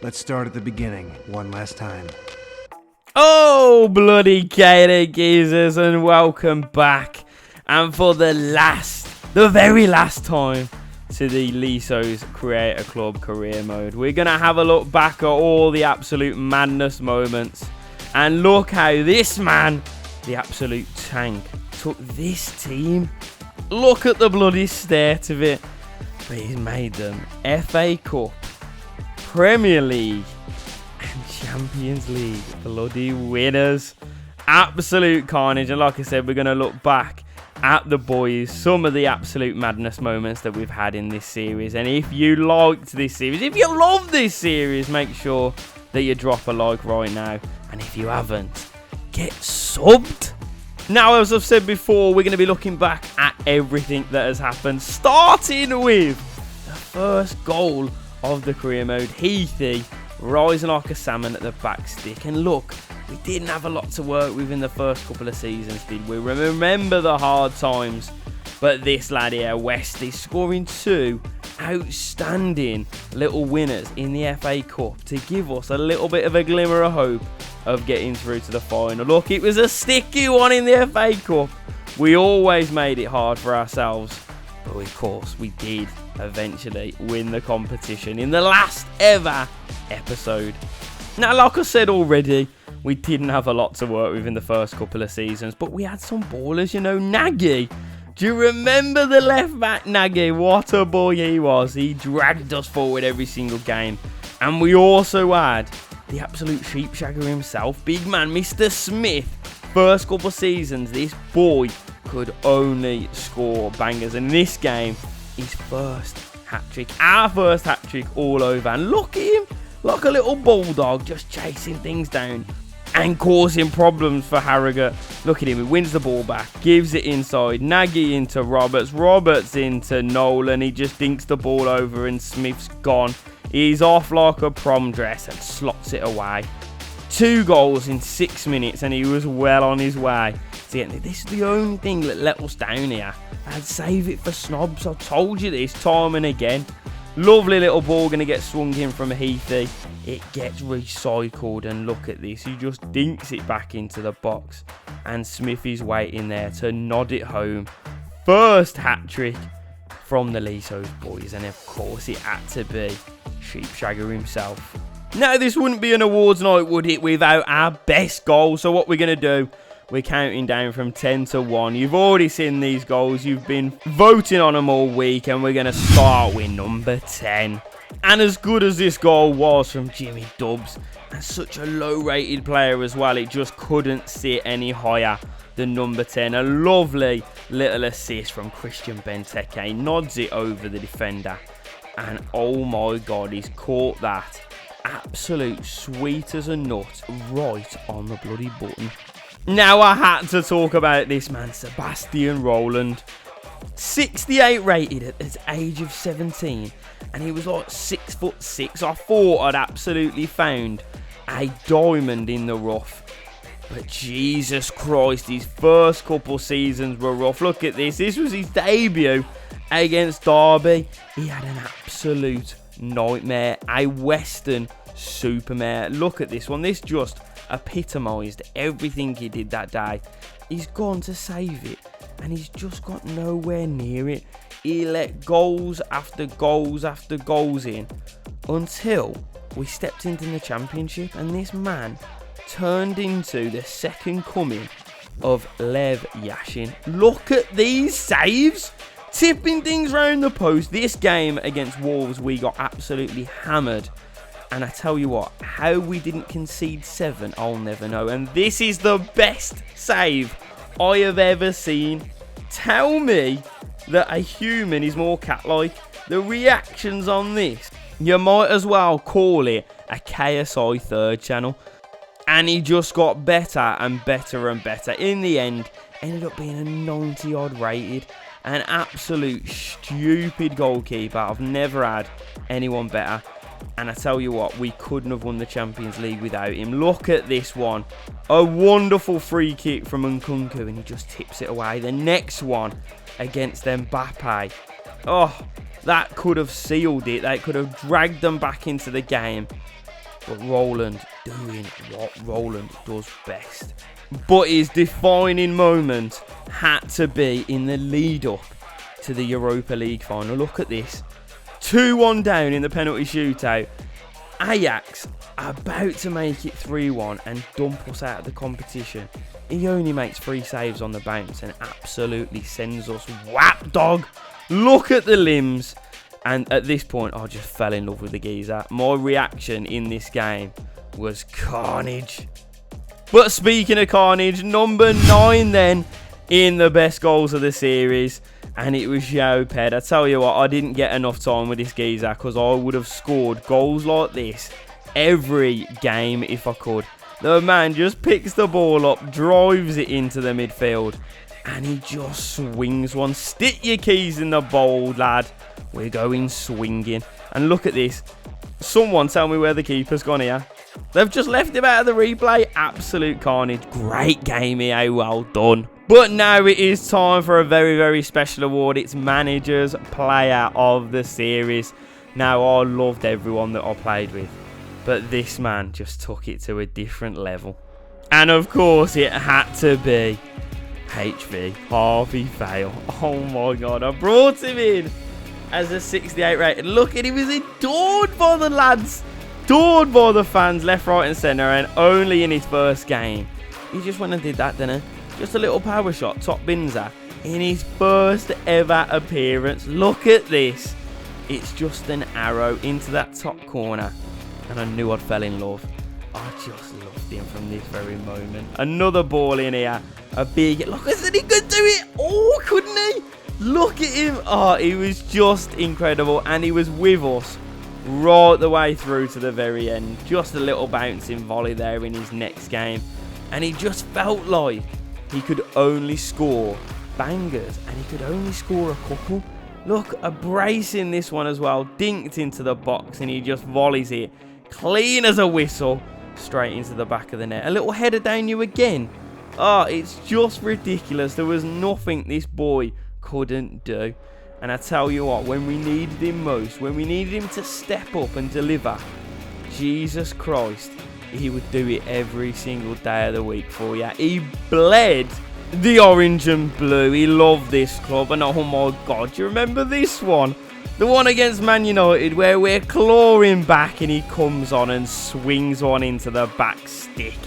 Let's start at the beginning one last time. Oh, bloody Gator Geezers, and welcome back. And for the very last time, to the Leasowes Creator Club career mode. We're going to have a look back at all the absolute madness moments. And look how this man, the absolute tank, took this team. Look at the bloody state of it. But he's made them FA Cup, Premier League and Champions League bloody winners. Absolute carnage. And like I said, we're going to look back at the boys, some of the absolute madness moments that we've had in this series. And if you liked this series, if you love this series, make sure that you drop a like right now. And if you haven't, get subbed. Now, as I've said before, we're going to be looking back at everything that has happened, starting with the first goal of the career mode. Heathy rising like a salmon at the back stick. And look, we didn't have a lot to work with in the first couple of seasons, did we? Remember the hard times. But this lad here, Westy, scoring two outstanding little winners in the FA Cup to give us a little bit of a glimmer of hope of getting through to the final. Look, it was a sticky one in the FA Cup. We always made it hard for ourselves. But of course, we did eventually win the competition in the last ever episode. Now, like I said already, we didn't have a lot to work with in the first couple of seasons, but we had some ballers, you know. Nagy, do you remember the left back Nagy? What a boy he was. He dragged us forward every single game. And we also had the absolute sheepshagger himself, big man, Mr. Smith. First couple of seasons, this boy could only score bangers. And in this game, his first hat-trick, our first hat-trick all over. And look at him, like a little bulldog, just chasing things down and causing problems for Harrogate. Look at him, he wins the ball back, gives it inside, Nagy into Roberts, Roberts into Nolan. He just dinks the ball over and Smith's gone. He's off like a prom dress and slots it away. 2 goals in 6 minutes and he was well on his way. This is the only thing that let us down here. I'd save it for snobs. I told you this time and again. Lovely little ball going to get swung in from Heathy. It gets recycled and look at this. He just dinks it back into the box. And Smithy's waiting there to nod it home. First hat-trick from the Leasowes boys. And of course it had to be Sheepshagger himself. Now this wouldn't be an awards night, would it, without our best goal. So what we're going to do, we're counting down from 10 to 1. You've already seen these goals. You've been voting on them all week. And we're going to start with number 10. And as good as this goal was from Jimmy Dubbs, and such a low-rated player as well, it just couldn't sit any higher than number 10. A lovely little assist from Christian Benteke. Nods it over the defender. And oh my God, he's caught that. Absolute sweet as a nut right on the bloody button. Now I had to talk about this man, Sebastian Rowland. 68 rated at his age of 17. And he was like 6'6". I thought I'd absolutely found a diamond in the rough. But Jesus Christ, his first couple seasons were rough. Look at this. This was his debut against Derby. He had an absolute nightmare. A Western supermare. Look at this one. This just epitomised everything he did that day. He's gone to save it and he's just got nowhere near it. He let goals after goals after goals in until we stepped into the championship, and this man turned into the second coming of Lev Yashin. Look at these saves, tipping things round the post. This game against Wolves, we got absolutely hammered. And I tell you what, how we didn't concede 7, I'll never know. And this is the best save I have ever seen. Tell me that a human is more cat-like. The reactions on this, you might as well call it a KSI third channel. And he just got better and better and better. In the end, ended up being a 90-odd rated. An absolute stupid goalkeeper. I've never had anyone better. And I tell you what, we couldn't have won the Champions League without him. Look at this one. A wonderful free kick from Nkunku, and he just tips it away. The next one against Mbappe. Oh, that could have sealed it. That could have dragged them back into the game. But Roland doing what Roland does best. But his defining moment had to be in the lead up to the Europa League final. Look at this. 2-1 down in the penalty shootout. Ajax about to make it 3-1 and dump us out of the competition. He only makes 3 saves on the bounce and absolutely sends us whap dog. Look at the limbs. And at this point, I just fell in love with the geezer. My reaction in this game was carnage. But speaking of carnage, number 9 then in the best goals of the series. And it was João Pedro. I tell you what, I didn't get enough time with this geezer because I would have scored goals like this every game if I could. The man just picks the ball up, drives it into the midfield, and he just swings one. Stick your keys in the bowl, lad. We're going swinging. And look at this. Someone tell me where the keeper's gone here. They've just left him out of the replay. Absolute carnage. Great game here. Well done. But now it is time for a very, very special award. It's Manager's Player of the Series. Now, I loved everyone that I played with, but this man just took it to a different level. And of course, it had to be HV, Harvey Vale. Oh my God, I brought him in as a 68 rated. Look at him, he's adored by the lads, adored by the fans, left, right and centre, and only in his first game. He just went and did that, didn't he? Just a little power shot, top binzer, in his first ever appearance. Look at this. It's just an arrow into that top corner. And I knew I'd fell in love. I just loved him from this very moment. Another ball in here. A big... Look, isn't he could do it? Oh, couldn't he? Look at him. Oh, he was just incredible. And he was with us right the way through to the very end. Just a little bouncing volley there in his next game. And he just felt like he could only score bangers. And he could only score a couple. Look, a brace in this one as well. Dinked into the box and he just volleys it. Clean as a whistle. Straight into the back of the net. A little header down you again. Oh, it's just ridiculous. There was nothing this boy couldn't do. And I tell you what, when we needed him most, when we needed him to step up and deliver, Jesus Christ, he would do it every single day of the week for you. He bled the orange and blue. He loved this club. And oh my God, do you remember this one? The one against Man United where we're clawing back and he comes on and swings one into the back stick,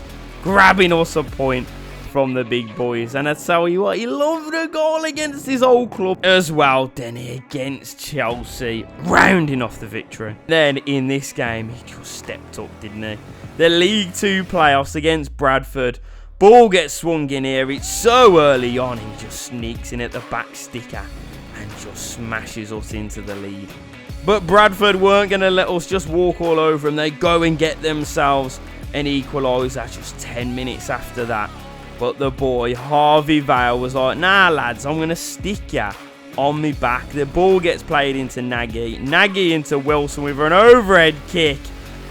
grabbing us a point from the big boys. And I tell you what, he loved a goal against his old club as well. Then he against Chelsea, rounding off the victory. Then in this game, he just stepped up, didn't he? The League 2 playoffs against Bradford. Ball gets swung in here. It's so early on. He just sneaks in at the back sticker and just smashes us into the lead. But Bradford weren't going to let us just walk all over them. They go and get themselves an equaliser just 10 minutes after that. But the boy, Harvey Vale, was like, nah, lads, I'm going to stick ya on me back. The ball gets played into Nagy. Nagy into Wilson with an overhead kick.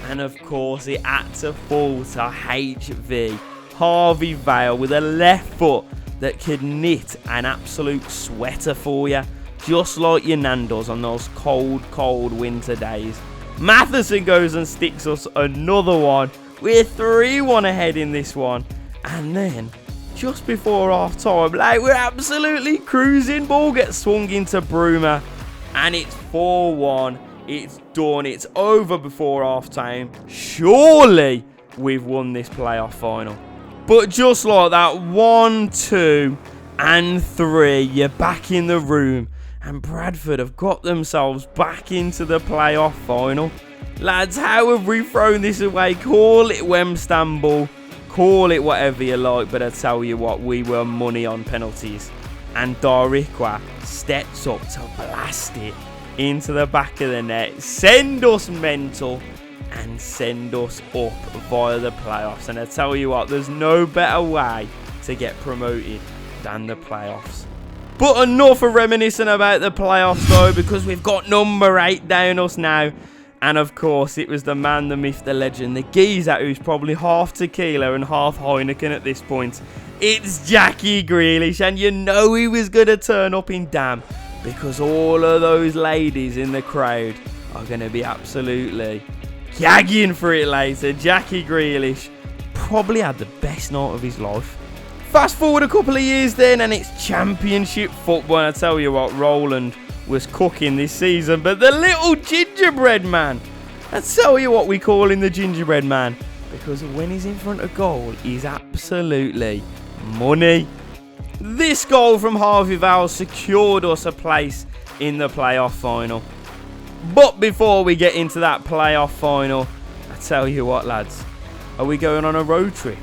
And of course, it had to fall to HV. Harvey Vale with a left foot that could knit an absolute sweater for you. Just like your Nando's on those cold, cold winter days. Matheson goes and sticks us another one. We're 3-1 ahead in this one. And then, just before half time, like, we're absolutely cruising. Ball gets swung into Bruma. And it's 4-1. It's done. It's over before half time. Surely we've won this playoff final. But just like that, 1, 2, and 3, you're back in the room. And Bradford have got themselves back into the playoff final. Lads, how have we thrown this away? Call it Wem-stambul. Call it whatever you like. But I tell you what, we were money on penalties. And Darikwa steps up to blast it into the back of the net. Send us mental. And send us up via the playoffs. And I tell you what, there's no better way to get promoted than the playoffs. But enough of reminiscing about the playoffs though, because we've got number 8 down us now. And of course, it was the man, the myth, the legend, the geezer who's probably half tequila and half Heineken at this point. It's Jackie Grealish, and you know he was going to turn up in Dam, because all of those ladies in the crowd are going to be absolutely gagging for it later. Jackie Grealish probably had the best night of his life. Fast forward a couple of years then, and it's championship football. And I tell you what, Roland was cooking this season, but the little gingerbread man, I tell you what we call him the gingerbread man, because when he's in front of goal, he's absolutely money. This goal from Harvey Vowles secured us a place in the playoff final. But before we get into that playoff final, I tell you what, lads, are we going on a road trip?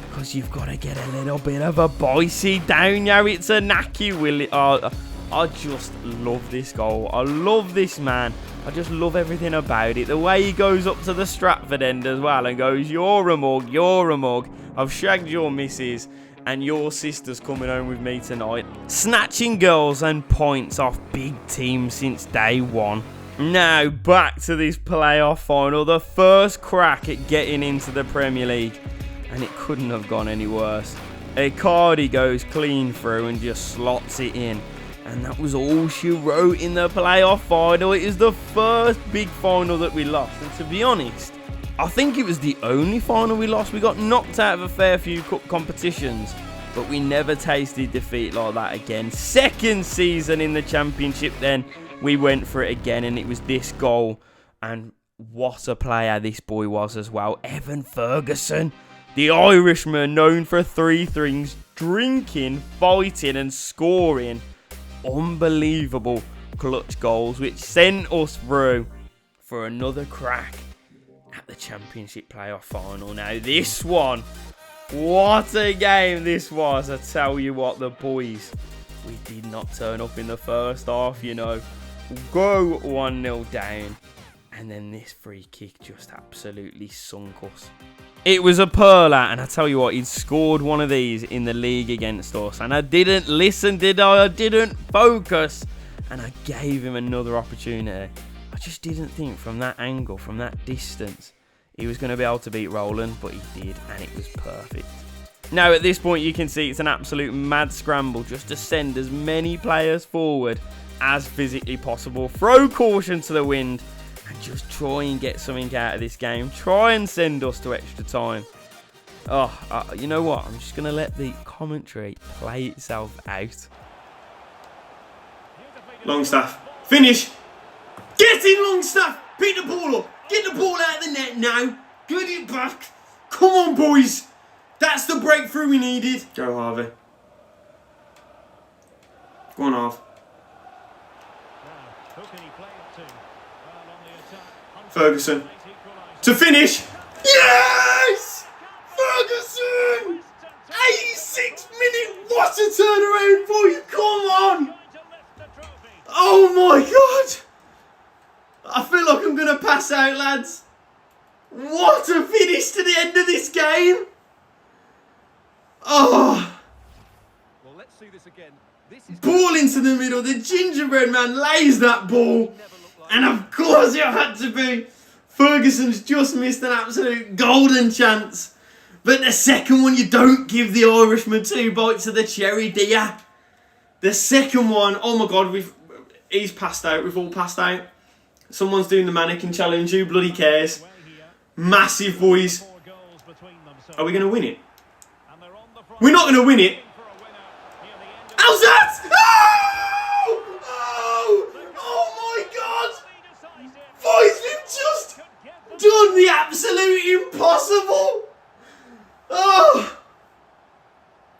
Because you've got to get a little bit of a boise down here. It's a knacky, Willie. I just love this goal. I love this man. I just love everything about it. The way he goes up to the Stratford end as well and goes, you're a mug, you're a mug. I've shagged your missus and your sister's coming home with me tonight. Snatching goals and points off big teams since day one. Now, back to this playoff final. The first crack at getting into the Premier League. And it couldn't have gone any worse. Icardi goes clean through and just slots it in. And that was all she wrote in the playoff final. It is the first big final that we lost. And to be honest, I think it was the only final we lost. We got knocked out of a fair few cup competitions, but we never tasted defeat like that again. Second season in the championship then, we went for it again, and it was this goal. And what a player this boy was as well. Evan Ferguson, the Irishman known for three things: drinking, fighting and scoring unbelievable clutch goals, which sent us through for another crack at the championship playoff final. Now this one, what a game this was. I tell you what, the boys, we did not turn up in the first half, you know. Go 1-0 down, and then this free kick just absolutely sunk us. It was a pearler, and I tell you what, he'd scored one of these in the league against us, and I didn't listen, did I? I didn't focus, and I gave him another opportunity. I just didn't think from that angle, from that distance, he was going to be able to beat Roland, but he did, and it was perfect. Now, at this point, you can see it's an absolute mad scramble just to send as many players forward as physically possible. Throw caution to the wind, and just try and get something out of this game. Try and send us to extra time. You know what? I'm just going to let the commentary play itself out. Longstaff, finish. Get in, Longstaff. Pick the ball up. Get the ball out of the net now. Get it back. Come on, boys. That's the breakthrough we needed. Go, Harvey. Go on, Harv. Ferguson. To finish. Yes! Ferguson! 86th minute. What a turnaround, boys. Come on. Oh, my God. I feel like I'm going to pass out, lads. What a finish to the end of this game. Oh. Well, let's see this again. Ball into the middle. The gingerbread man lays that ball. And of course it had to be. Ferguson's just missed an absolute golden chance. But the second one, you don't give the Irishman 2 bites of the cherry, do ya? The second one, oh my God, he's passed out. We've all passed out. Someone's doing the mannequin challenge. Who bloody cares? Massive, boys. Are we going to win it? We're not going to win it. How's that? Oh! Oh! Oh my God! Boys, we've just done the absolute impossible. Oh!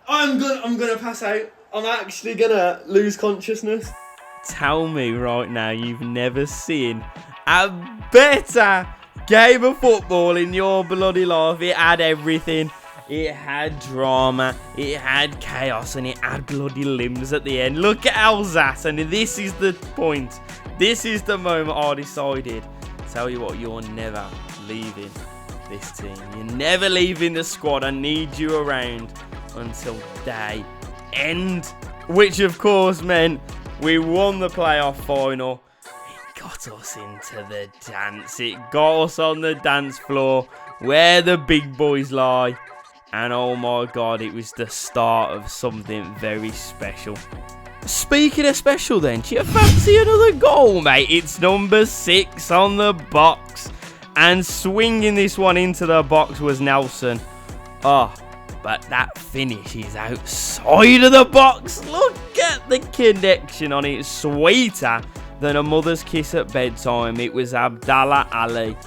I'm gonna pass out. I'm actually gonna lose consciousness. Tell me right now you've never seen a better game of football in your bloody life. It had everything. It had drama, it had chaos, and it had bloody limbs at the end. Look at Alsace, and this is the point. This is the moment I decided. Tell you what, you're never leaving this team. You're never leaving the squad. I need you around until day end. Which, of course, meant we won the playoff final. It got us into the dance. It got us on the dance floor where the big boys lie. And oh my God, it was the start of something very special. Speaking of special then, do you fancy another goal, mate? It's number 6 on the box. And swinging this one into the box was Nelson. Oh, but that finish is outside of the box. Look at the connection on it. Sweeter than a mother's kiss at bedtime. It was Abdallah Ali.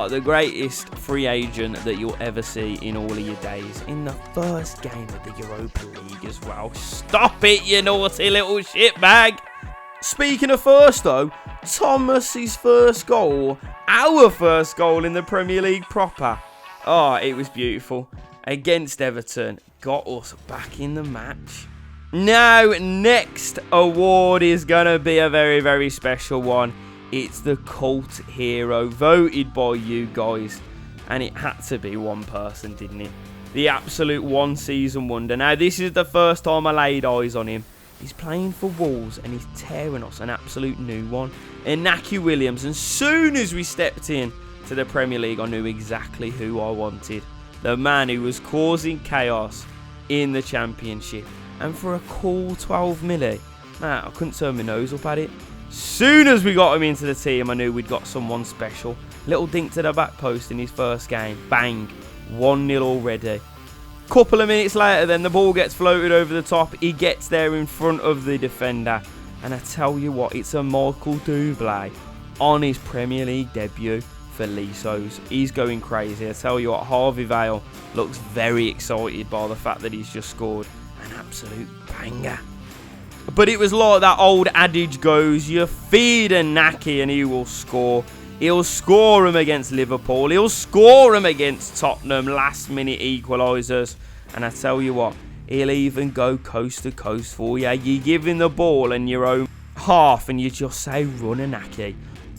The greatest free agent that you'll ever see in all of your days. In the first game of the Europa League as well. Stop it, you naughty little shitbag. Speaking of first, though, Thomas's first goal. Our first goal in the Premier League proper. Oh, it was beautiful. Against Everton. Got us back in the match. Now, next award is going to be a very, very special one. It's the cult hero, voted by you guys. And it had to be one person, didn't it? The absolute one-season wonder. Now, this is the first time I laid eyes on him. He's playing for Wolves and he's tearing us an absolute new one. Inaki Williams. And soon as we stepped in to the Premier League, I knew exactly who I wanted. The man who was causing chaos in the Championship. And for a cool 12 milli, man, I couldn't turn my nose up at it. Soon as we got him into the team, I knew we'd got someone special. Little dink to the back post in his first game. Bang. 1-0 already. Couple of minutes later, then the ball gets floated over the top. He gets there in front of the defender. And I tell you what, it's a Michael Dublé on his Premier League debut for Leasowes. He's going crazy. I tell you what, Harvey Vale looks very excited by the fact that he's just scored an absolute banger. But it was like that old adage goes, you feed a Naki and he will score. He'll score him against Liverpool. He'll score him against Tottenham. Last minute equalisers. And I tell you what, he'll even go coast to coast for you. You give him the ball in your own half and you just say, run a Naki.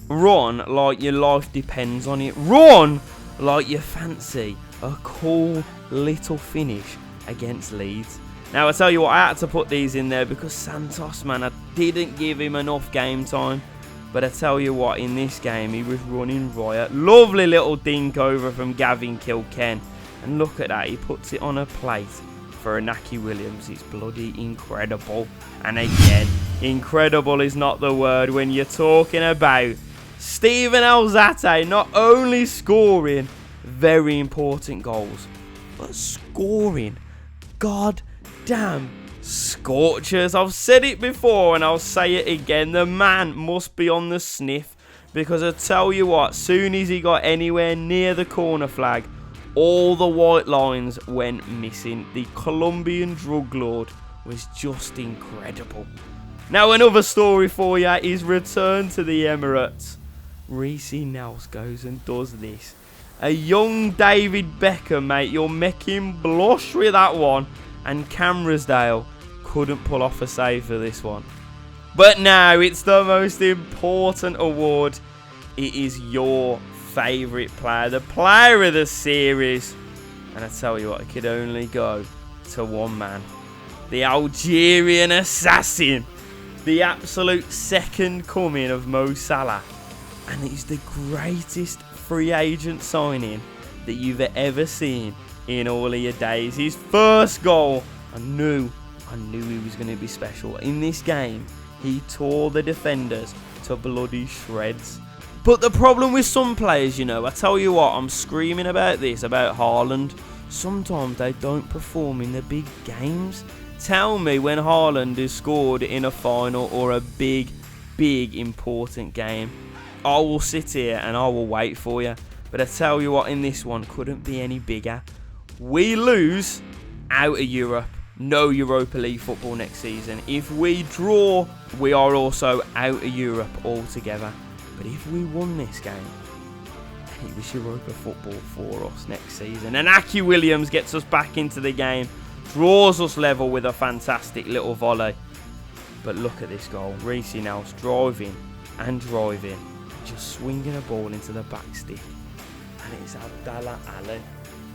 Run like your life depends on it. Run like you fancy a cool little finish against Leeds. Now, I tell you what, I had to put these in there because Santos, man, I didn't give him enough game time. But I tell you what, in this game, he was running riot. Lovely little dink over from Gavin Kilken. And look at that, he puts it on a plate for Inaki Williams. It's bloody incredible. And again, incredible is not the word when you're talking about Steven Alzate not only scoring very important goals, but scoring goddamn scorchers. I've said it before and I'll say it again. The man must be on the sniff, because I tell you what, soon as he got anywhere near the corner flag, all the white lines went missing. The Colombian drug lord was just incredible. Now, another story for you is return to the Emirates. Reece Nelson goes and does this. A young David Beckham, mate. You'll make him blush with that one. And Camrasdale couldn't pull off a save for this one. But now it's the most important award. It is your favourite player. The player of the series. And I tell you what, it could only go to one man. The Algerian assassin. The absolute second coming of Mo Salah. And it's the greatest free agent signing that you've ever seen in all of your days. His first goal, I knew he was going to be special. In this game, he tore the defenders to bloody shreds. But the problem with some players, you know, I tell you what, I'm screaming about this, about Haaland. Sometimes they don't perform in the big games. Tell me when Haaland is scored in a final or a big important game. I will sit here and I will wait for you. But I tell you what, in this one, couldn't be any bigger. We lose out of Europe. No Europa League football next season. If we draw, we are also out of Europe altogether. But if we won this game, then it was Europa football for us next season. And Aki Williams gets us back into the game. Draws us level with a fantastic little volley. But look at this goal. Reece Nelson driving and driving. Just swinging a ball into the back stick. And it's Abdallah Ali.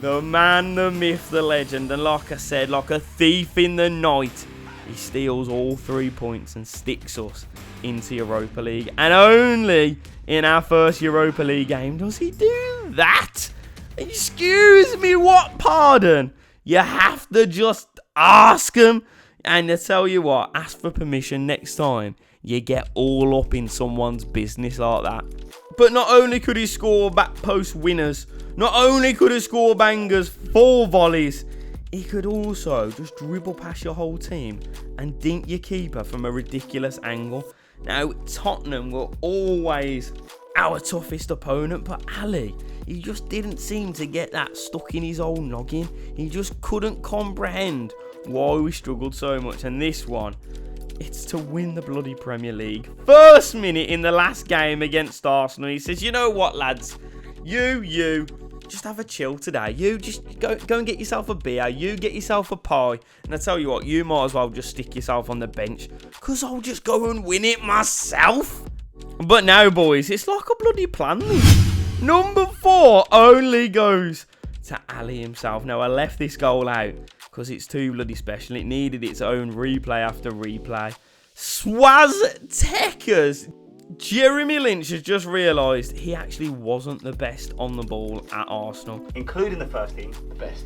The man, the myth, the legend. And like I said, like a thief in the night, he steals all 3 points and sticks us into Europa League. And only in our first Europa League game does he do that. Excuse me, what pardon? You have to just ask him. And I tell you what, ask for permission next time you get all up in someone's business like that. But not only could he score back post winners, not only could he score bangers, 4 volleys, he could also just dribble past your whole team and dink your keeper from a ridiculous angle. Now, Tottenham were always our toughest opponent, but Ali, he just didn't seem to get that stuck in his old noggin. He just couldn't comprehend why we struggled so much. And this one, it's to win the bloody Premier League. First minute in the last game against Arsenal, he says, you know what, lads? You, just have a chill today. You just go and get yourself a beer. You get yourself a pie. And I tell you what, you might as well just stick yourself on the bench, because I'll just go and win it myself. But now, boys, it's like a bloody plan. Number 4 only goes to Ali himself. Now, I left this goal out because it's too bloody special. It needed its own replay after replay. Swaztekers. Jeremy Lynch has just realised he actually wasn't the best on the ball at Arsenal. Including the first team, the best.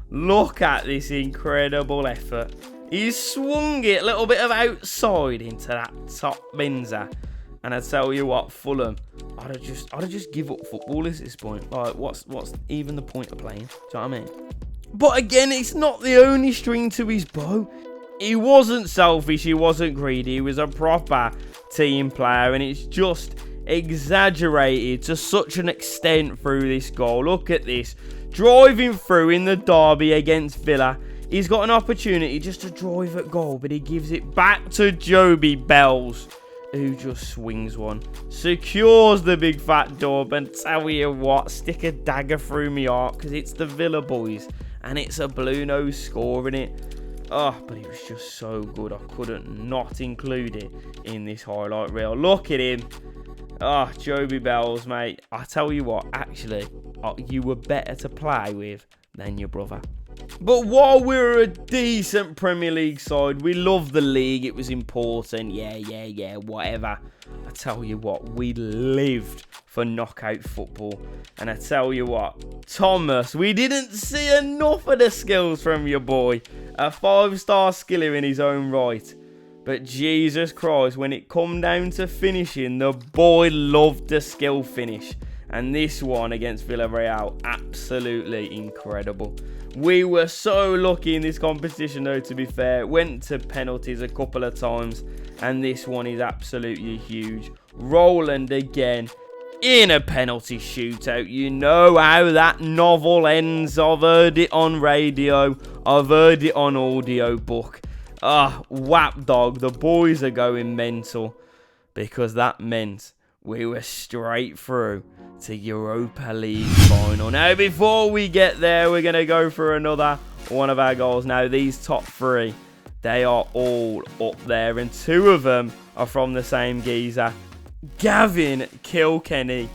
Look at this incredible effort. He swung it a little bit of outside into that top Benza. And I tell you what, Fulham, I'd have just give up football at this point. Like, what's even the point of playing? Do you know what I mean? But again, it's not the only string to his bow. He wasn't selfish, he wasn't greedy, he was a proper team player, and it's just exaggerated to such an extent through this goal. Look at this. Driving through in the derby against Villa. He's got an opportunity just to drive at goal, but he gives it back to Joby Bells, who just swings one, secures the big fat dub, and tell you what, stick a dagger through me heart, because it's the Villa boys, and it's a blue nose scoring it. Oh, but it was just so good, I couldn't not include it in this highlight reel. Look at him. Oh, Joby Bells, mate. I tell you what, actually, you were better to play with than your brother. But while we're a decent Premier League side, we love the league, it was important, yeah, whatever. I tell you what, we lived for knockout football. And I tell you what, Thomas, we didn't see enough of the skills from your boy. A 5-star skiller in his own right. But Jesus Christ, when it come down to finishing, the boy loved the skill finish. And this one against Villarreal, absolutely incredible. We were so lucky in this competition, though, to be fair. Went to penalties a couple of times, and this one is absolutely huge. Roland again in a penalty shootout. You know how that novel ends. I've heard it on radio. I've heard it on audio book. Whap dog. The boys are going mental, because that meant we were straight through to Europa League final. Now, before we get there, we're going to go for another one of our goals. Now, these top 3, they are all up there, and 2 of them are from the same geezer. Gavin Kilkenny,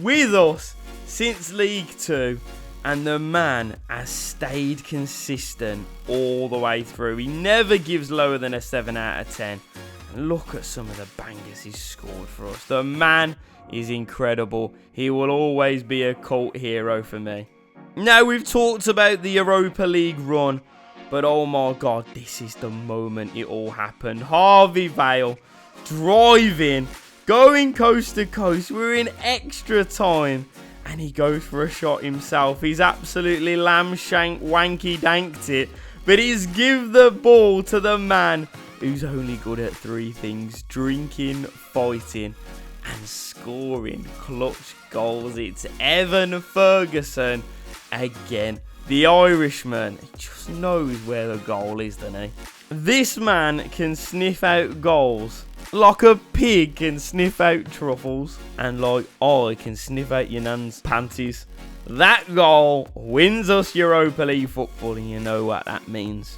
with us since League 2, and the man has stayed consistent all the way through. He never gives lower than a 7 out of 10. Look at some of the bangers he's scored for us. The man is incredible. He will always be a cult hero for me. Now, we've talked about the Europa League run, but oh my God, this is the moment it all happened. Harvey Vale driving, going coast to coast. We're in extra time, and he goes for a shot himself. He's absolutely lamb-shank wanky-danked it, but he's give the ball to the man who's only good at 3 things: drinking, fighting, and scoring clutch goals. It's Evan Ferguson again. The Irishman, he just knows where the goal is, doesn't he? This man can sniff out goals like a pig can sniff out truffles, and like I can sniff out your nan's panties. That goal wins us Europa League football, and you know what that means.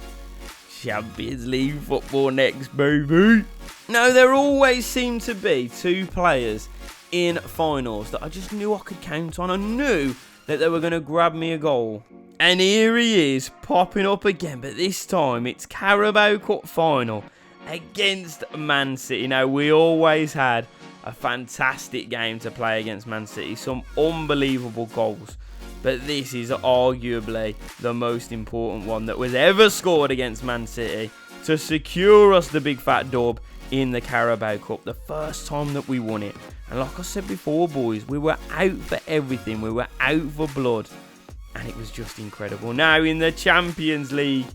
Champions League football next, baby. Now, there always seem to be 2 players in finals that I just knew I could count on. I knew that they were going to grab me a goal. And here he is, popping up again, but this time it's Carabao Cup final against Man City. Now, we always had a fantastic game to play against Man City. Some unbelievable goals. But this is arguably the most important one that was ever scored against Man City. to secure us the big fat dub in the Carabao Cup, the first time that we won it. And like I said before, boys, we were out for everything. We were out for blood. And it was just incredible. Now, in the Champions League,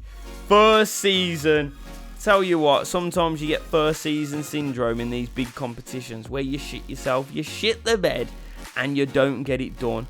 first season, tell you what, sometimes you get first season syndrome in these big competitions where you shit yourself, you shit the bed, and you don't get it done.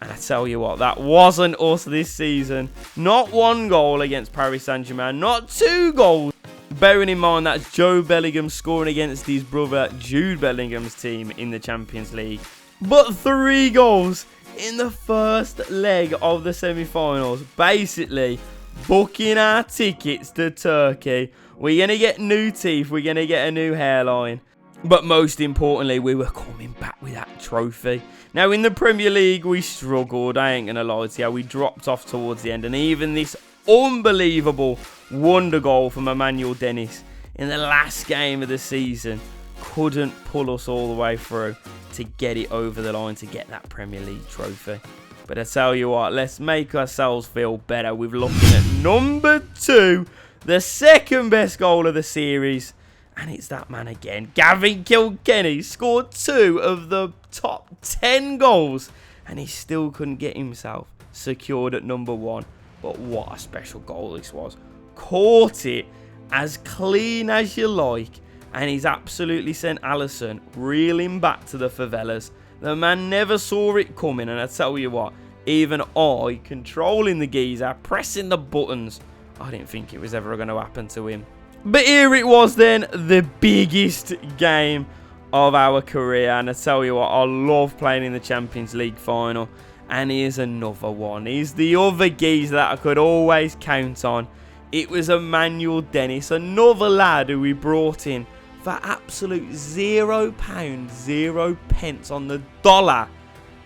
And I tell you what, that wasn't us this season. Not 1 goal against Paris Saint-Germain, not 2 goals. Bearing in mind that's Joe Bellingham scoring against his brother Jude Bellingham's team in the Champions League. But 3 goals in the first leg of the semi-finals. Basically, booking our tickets to Turkey. We're going to get new teeth. We're going to get a new hairline. But most importantly, we were coming back with that trophy. Now, in the Premier League, we struggled. I ain't going to lie to you. We dropped off towards the end. And even this unbelievable wonder goal from Emmanuel Dennis in the last game of the season couldn't pull us all the way through to get it over the line to get that Premier League trophy. But I tell you what, let's make ourselves feel better with looking at number 2, the second best goal of the series. And it's that man again. Gavin Kilkenny scored 2 of the top 10 goals. And he still couldn't get himself secured at number 1. But what a special goal this was. Caught it as clean as you like. And he's absolutely sent Alisson reeling back to the favelas. The man never saw it coming. And I tell you what, even I, controlling the geezer, pressing the buttons, I didn't think it was ever going to happen to him. But here it was then, the biggest game of our career. And I tell you what, I love playing in the Champions League final. And here's another one. He's the other geezer that I could always count on. It was Emmanuel Dennis, another lad who we brought in for absolute £0, 0 pence on the dollar.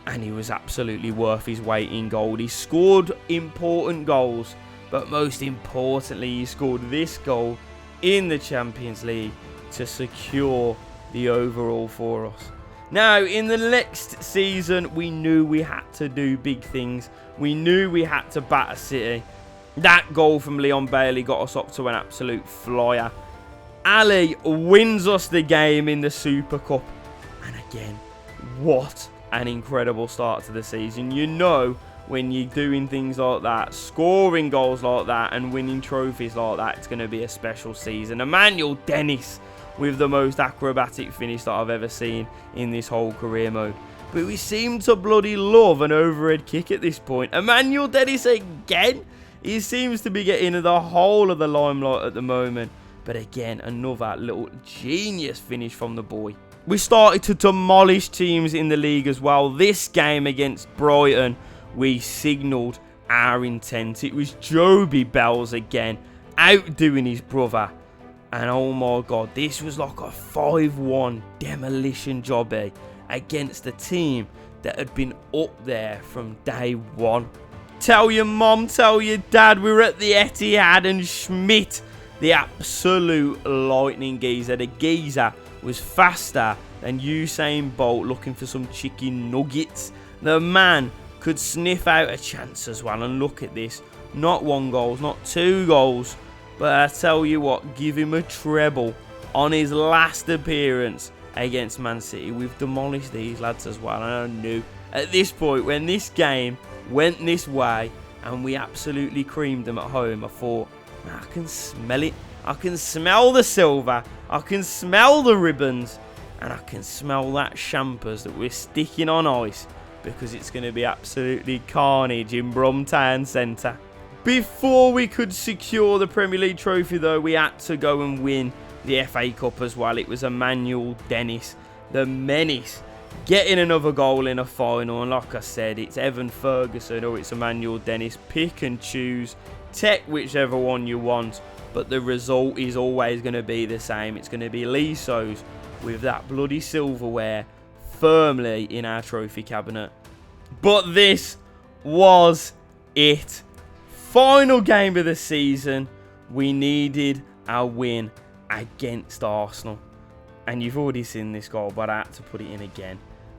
And he was absolutely worth his weight in gold. He scored important goals. But most importantly, he scored this goal in the Champions League to secure the overall for us. Now, in the next season, we knew we had to do big things. We knew we had to batter City. That goal from Leon Bailey got us up to an absolute flyer. Ali wins us the game in the Super Cup. And again, what an incredible start to the season. You know, when you're doing things like that, scoring goals like that and winning trophies like that, it's going to be a special season. Emmanuel Dennis with the most acrobatic finish that I've ever seen in this whole career mode. But we seem to bloody love an overhead kick at this point. Emmanuel Dennis again. He seems to be getting the whole of the limelight at the moment. But again, another little genius finish from the boy. We started to demolish teams in the league as well. This game against Brighton, we signalled our intent. It was Joby Bells again, outdoing his brother. And oh my God, this was like a 5-1 demolition job against a team that had been up there from day one. Tell your mom, tell your dad, we were at the Etihad and Schmidt, the absolute lightning geezer. The geezer was faster than Usain Bolt looking for some chicken nuggets. The man could sniff out a chance as well. And look at this. Not 1 goal, not 2 goals. But I tell you what, give him a treble on his last appearance against Man City. We've demolished these lads as well. And I knew at this point, when this game went this way and we absolutely creamed them at home, I thought, man, I can smell it. I can smell the silver. I can smell the ribbons. And I can smell that champers that we're sticking on ice, because it's going to be absolutely carnage in Brum Town Centre. Before we could secure the Premier League trophy, though, we had to go and win the FA Cup as well. It was Emmanuel Dennis, the menace, getting another goal in a final. And like I said, it's Evan Ferguson or it's Emmanuel Dennis. Pick and choose. Take whichever one you want. But the result is always going to be the same. It's going to be Leasowes with that bloody silverware firmly in our trophy cabinet. But this was it. Final game of the season. We needed a win against Arsenal. And you've already seen this goal, but I had to put it in again.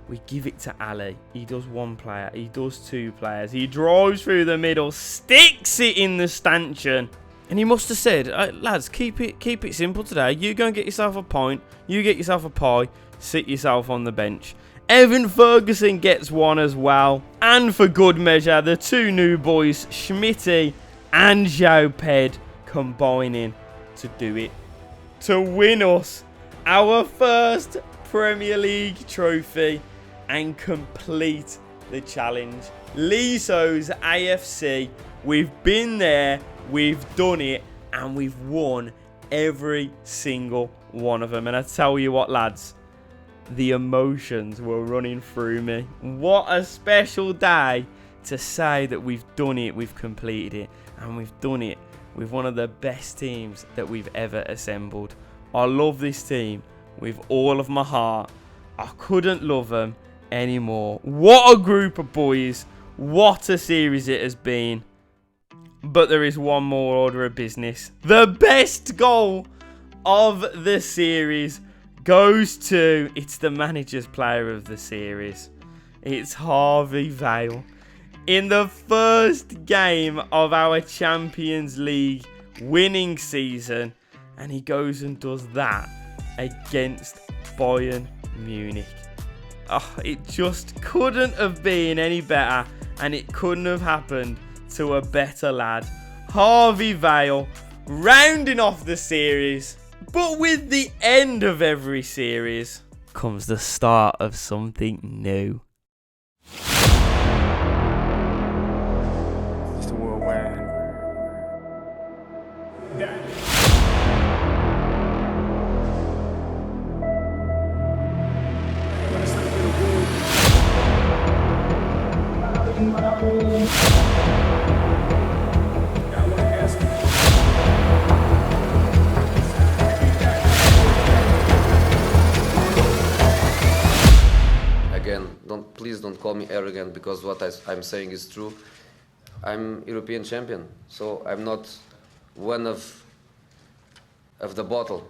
We give it to Ali. He does 1 player. He does 2 players. He drives through the middle, sticks it in the stanchion. And he must have said, lads, keep it simple today. You go and get yourself a pint. You get yourself a pie. Sit yourself on the bench. Evan Ferguson gets one as well. And for good measure, the two new boys, Schmitty and João Pedro, combining to do it. To win us our first Premier League trophy and complete the challenge. Leasowes AFC, we've been there, we've done it, and we've won every single one of them. And I tell you what, lads, the emotions were running through me. What a special day to say that we've done it, we've completed it, and we've done it with one of the best teams that we've ever assembled. I love this team with all of my heart. I couldn't love them anymore. What a group of boys. What a series it has been. But there is one more order of business. The best goal of the series goes to, it's the manager's player of the series. It's Harvey Vale. In the first game of our Champions League winning season, and he goes and does that against Bayern Munich. Oh, it just couldn't have been any better, and it couldn't have happened to a better lad. Harvey Vale rounding off the series, but with the end of every series comes the start of something new. It's the worldwide. Again, please don't call me arrogant, because what I'm saying is true. I'm European champion, so I'm not one of the bottle.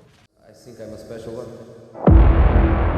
I think I'm a special one.